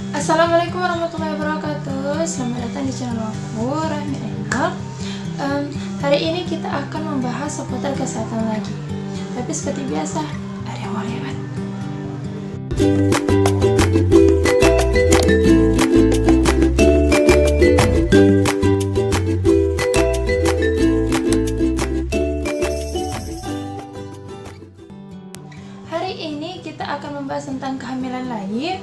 Assalamualaikum warahmatullahi wabarakatuh. Selamat datang di channel aku, Rahmi Ainal. Hari ini kita akan membahas seputar kesehatan lagi. Tapi seperti biasa, ada yang mau lewat. Hari ini kita akan membahas tentang kehamilan lagi.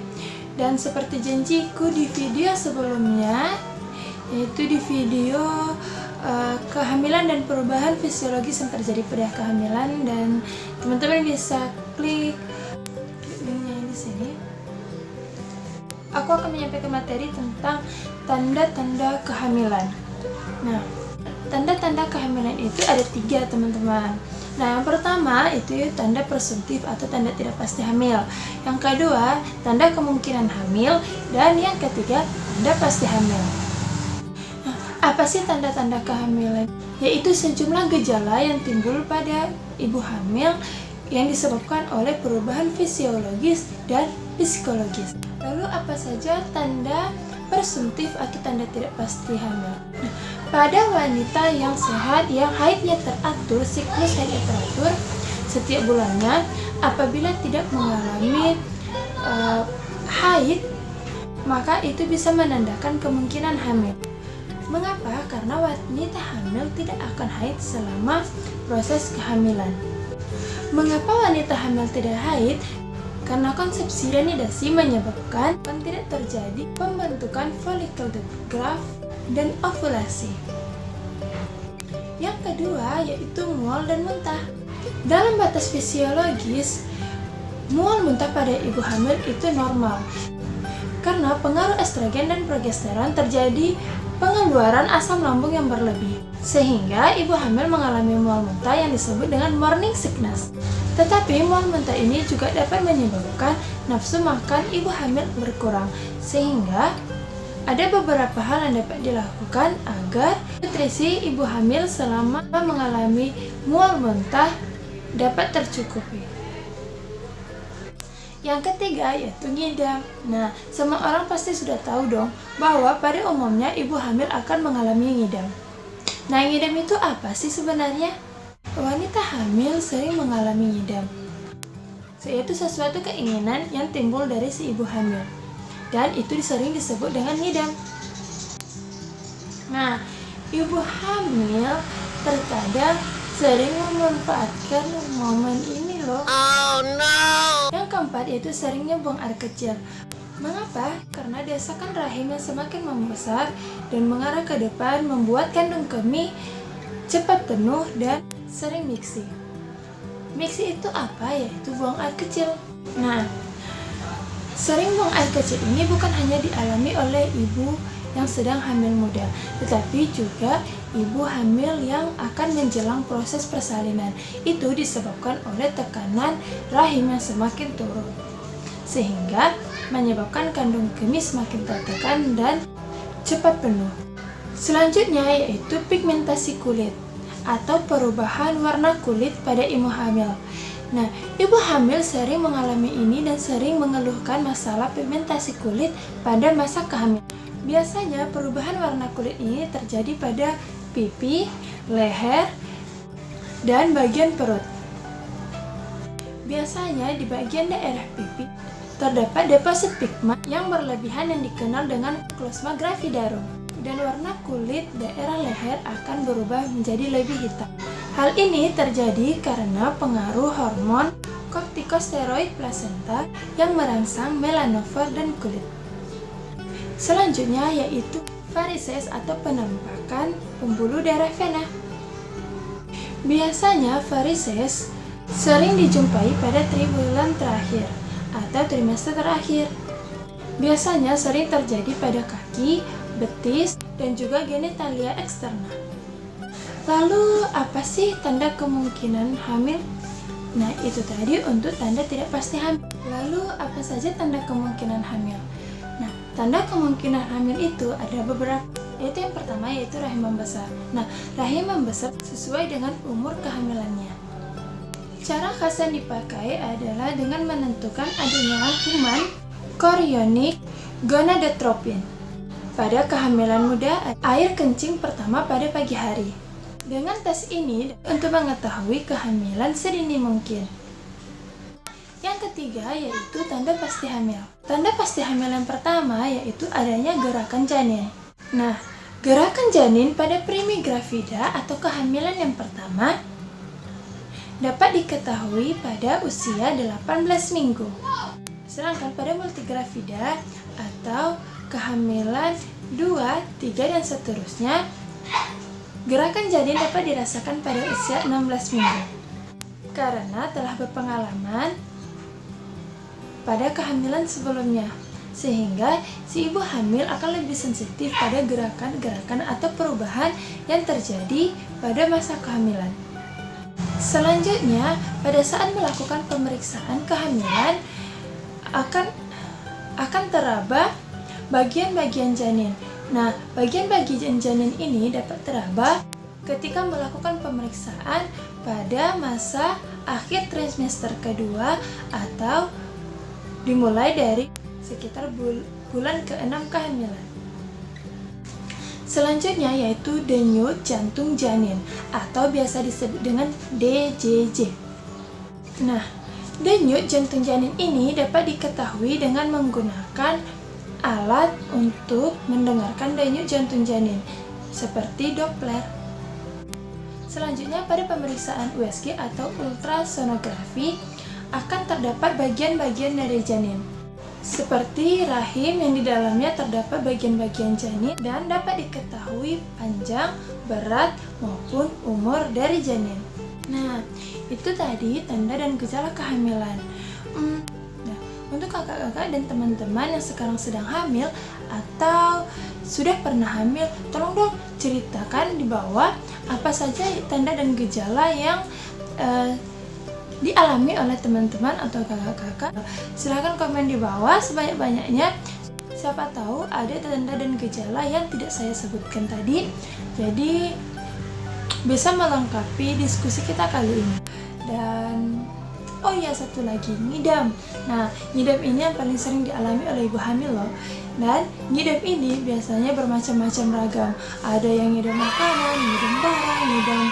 Dan seperti janjiku di video sebelumnya, yaitu di video kehamilan dan perubahan fisiologis yang terjadi pada kehamilan, dan teman-teman bisa klik linknya di sini. Aku akan menyampaikan materi tentang tanda-tanda kehamilan. Nah, tanda-tanda kehamilan itu ada 3, teman-teman. Nah, yang pertama itu tanda presumptif atau tanda tidak pasti hamil. Yang kedua, tanda kemungkinan hamil. Dan yang ketiga, tanda pasti hamil. Nah, apa sih tanda-tanda kehamilan? Yaitu sejumlah gejala yang timbul pada ibu hamil yang disebabkan oleh perubahan fisiologis dan psikologis. Lalu apa saja tanda presumptif atau tanda tidak pasti hamil? Nah, pada wanita yang sehat, yang haidnya teratur, siklus haidnya teratur setiap bulannya, apabila tidak mengalami haid, maka itu bisa menandakan kemungkinan hamil. Mengapa? Karena wanita hamil tidak akan haid selama proses kehamilan. Mengapa wanita hamil tidak haid? Karena konsepsi dan nidasi menyebabkan tidak terjadi pembentukan folikel graft dan ovulasi. Yang kedua yaitu mual dan muntah. Dalam batas fisiologis, mual muntah pada ibu hamil itu normal. Karena pengaruh estrogen dan progesteron terjadi pengeluaran asam lambung yang berlebih, sehingga ibu hamil mengalami mual muntah yang disebut dengan morning sickness. Tetapi mual muntah ini juga dapat menyebabkan nafsu makan ibu hamil berkurang, sehingga ada beberapa hal yang dapat dilakukan agar nutrisi ibu hamil selama mengalami mual muntah dapat tercukupi. Yang ketiga yaitu ngidam. Nah, semua orang pasti sudah tahu dong bahwa pada umumnya ibu hamil akan mengalami ngidam. Nah, ngidam itu apa sih sebenarnya? Wanita hamil sering mengalami ngidam, yaitu sesuatu keinginan yang timbul dari si ibu hamil, dan itu sering disebut dengan ngidam. Nah, ibu hamil terkadang sering memanfaatkan momen ini loh. Oh no! Yang keempat yaitu seringnya buang air kecil. Mengapa? Karena desakan rahim yang semakin membesar dan mengarah ke depan membuat kandung kemih cepat penuh dan sering miksi. Miksi itu apa? Yaitu buang air kecil. Nah, sering buang air kecil ini bukan hanya dialami oleh ibu yang sedang hamil muda, tetapi juga ibu hamil yang akan menjelang proses persalinan. Itu disebabkan oleh tekanan rahim yang semakin turun, sehingga menyebabkan kandung kemih semakin tertekan dan cepat penuh. Selanjutnya yaitu pigmentasi kulit atau perubahan warna kulit pada ibu hamil. Nah, ibu hamil sering mengalami ini dan sering mengeluhkan masalah pigmentasi kulit pada masa kehamilan. Biasanya perubahan warna kulit ini terjadi pada pipi, leher, dan bagian perut. Biasanya di bagian daerah pipi terdapat deposit pigment yang berlebihan yang dikenal dengan klosma gravidarum, dan warna kulit daerah leher akan berubah menjadi lebih hitam. Hal ini terjadi karena pengaruh hormon kortikosteroid plasenta yang merangsang melanofor dan kulit. Selanjutnya yaitu varises atau penampakan pembuluh darah vena. Biasanya varises sering dijumpai pada triwulan terakhir atau trimester terakhir. Biasanya sering terjadi pada kaki, betis, dan juga genitalia eksterna. Lalu apa sih tanda kemungkinan hamil? Nah, itu tadi untuk tanda tidak pasti hamil. Lalu apa saja tanda kemungkinan hamil? Nah, tanda kemungkinan hamil itu ada beberapa, yaitu yang pertama yaitu rahim membesar. Nah, rahim membesar sesuai dengan umur kehamilannya. Cara khas yang dipakai adalah dengan menentukan adanya human chorionic gonadotropin. Pada kehamilan muda, air kencing pertama pada pagi hari. Dengan tes ini untuk mengetahui kehamilan sedini mungkin. Yang ketiga yaitu tanda pasti hamil. Tanda pasti hamil yang pertama yaitu adanya gerakan janin. Nah, gerakan janin pada primigravida atau kehamilan yang pertama dapat diketahui pada usia 18 minggu. Sedangkan pada multigravida atau kehamilan 2, 3, dan seterusnya, gerakan janin dapat dirasakan pada usia 16 minggu. Karena telah berpengalaman pada kehamilan sebelumnya, sehingga si ibu hamil akan lebih sensitif pada gerakan-gerakan atau perubahan yang terjadi pada masa kehamilan. Selanjutnya, pada saat melakukan pemeriksaan kehamilan akan teraba bagian-bagian janin. Nah, bagian-bagian janin ini dapat teraba ketika melakukan pemeriksaan pada masa akhir trimester kedua atau dimulai dari sekitar bulan ke-6 kehamilan. Selanjutnya yaitu denyut jantung janin atau biasa disebut dengan DJJ. Nah, denyut jantung janin ini dapat diketahui dengan menggunakan alat untuk mendengarkan denyut jantung janin seperti Doppler. Selanjutnya pada pemeriksaan USG atau ultrasonografi akan terdapat bagian-bagian dari janin seperti rahim yang di dalamnya terdapat bagian-bagian janin dan dapat diketahui panjang, berat, maupun umur dari janin. Nah, itu tadi tanda dan gejala kehamilan. Nah, untuk kakak-kakak dan teman-teman yang sekarang sedang hamil atau sudah pernah hamil, tolong dong ceritakan di bawah apa saja tanda dan gejala yang dialami oleh teman-teman atau kakak-kakak. Silahkan komen di bawah sebanyak-banyaknya. Siapa tahu ada tanda dan gejala yang tidak saya sebutkan tadi, jadi bisa melengkapi diskusi kita kali ini. Dan oh iya, satu lagi, ngidam. Nah, ngidam ini yang paling sering dialami oleh ibu hamil loh. Dan ngidam ini biasanya bermacam-macam ragam. Ada yang ngidam makanan, ngidam barang, ngidam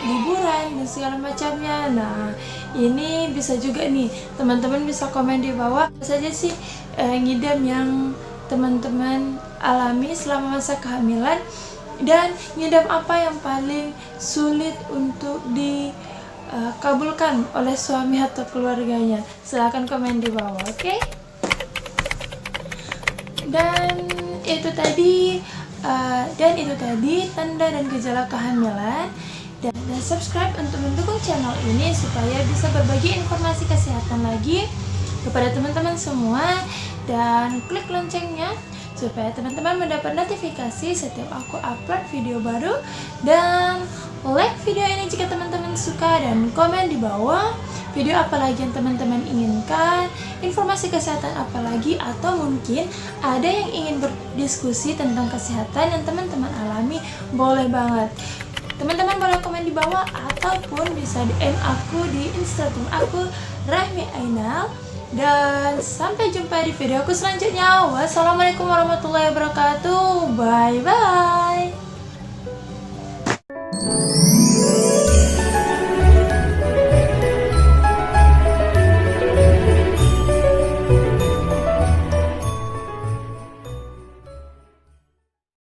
liburan, dan segala macamnya. Nah, ini bisa juga nih, teman-teman bisa komen di bawah apa saja sih ngidam yang teman-teman alami selama masa kehamilan, dan ngidam apa yang paling sulit untuk dikabulkan oleh suami atau keluarganya. Silahkan komen di bawah, oke? Dan itu tadi tanda dan gejala kehamilan. Dan subscribe untuk mendukung channel ini supaya bisa berbagi informasi kesehatan lagi kepada teman-teman semua, dan klik loncengnya supaya teman-teman mendapat notifikasi setiap aku upload video baru. Dan like video ini jika teman-teman suka, dan komen di bawah video apa lagi yang teman-teman inginkan, informasi kesehatan apa lagi, atau mungkin ada yang ingin berdiskusi tentang kesehatan yang teman-teman alami, boleh banget. Teman-teman boleh komen di bawah ataupun bisa DM aku di Instagram aku Rahmi Ainal. Dan sampai jumpa di video aku selanjutnya. Wassalamualaikum warahmatullahi wabarakatuh. Bye bye.